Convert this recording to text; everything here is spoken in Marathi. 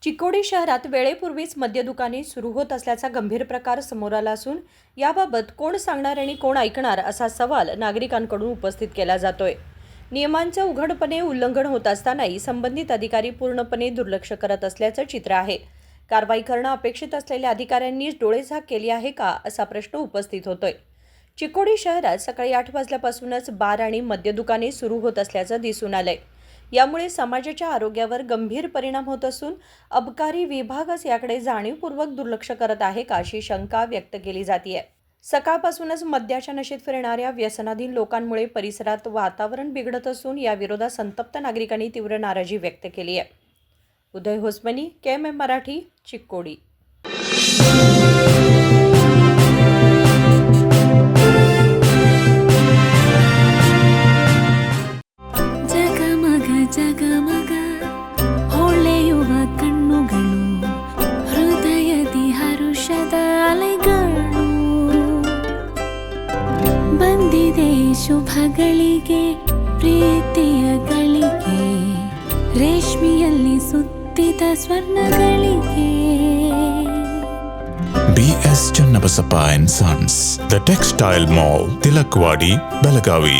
चिकोडी शहरात वेळेपूर्वीच मद्य दुकाने सुरू होत असल्याचा गंभीर प्रकार समोर आला असून याबाबत कोण सांगणार आणि कोण ऐकणार असा सवाल नागरिकांकडून उपस्थित केला जातोय। नियमांचं उघडपणे उल्लंघन होत असतानाही संबंधित अधिकारी पूर्णपणे दुर्लक्ष करत असल्याचं चित्र आहे। कारवाई करणं अपेक्षित असलेल्या अधिकाऱ्यांनीच डोळेझाक केली आहे का असा प्रश्न उपस्थित होतोय। चिकोडी शहरात सकाळी 8 वाजल्यापासूनच बार आणि मद्य दुकाने सुरू होत असल्याचं दिसून आलंय। यामुळे समाजाच्या आरोग्यावर गंभीर परिणाम होत असून अबकारी विभागच याकडे जाणीवपूर्वक दुर्लक्ष करत आहे का अशी शंका व्यक्त केली जाते। सकाळपासूनच मद्याच्या नशेत फिरणाऱ्या व्यसनाधीन लोकांमुळे परिसरात वातावरण बिघडत असून या विरोधात संतप्त नागरिकांनी तीव्र नाराजी व्यक्त केली आहे। उदय होसमनी, KMM मराठी, चिकोडी। ಜಗಮಗ ಹೊಳೆಯುವ ಕಣ್ಣುಗಳು, ಹೃದಯದಿ ಹರುಷದ ಅಲೆಗಳು, ಬಂದಿದೆ ಶುಭಗಳಿಗೆ ಪ್ರೀತಿಯ ಗಳಿಗೆ, ರೇಷ್ಮೆಯಲ್ಲಿ ಸುತ್ತಿದ ಸ್ವರ್ಣಗಳಿಗೆ। BS Channabasappa and Sons, The Textile Mall, Tilakvadi, Belagavi.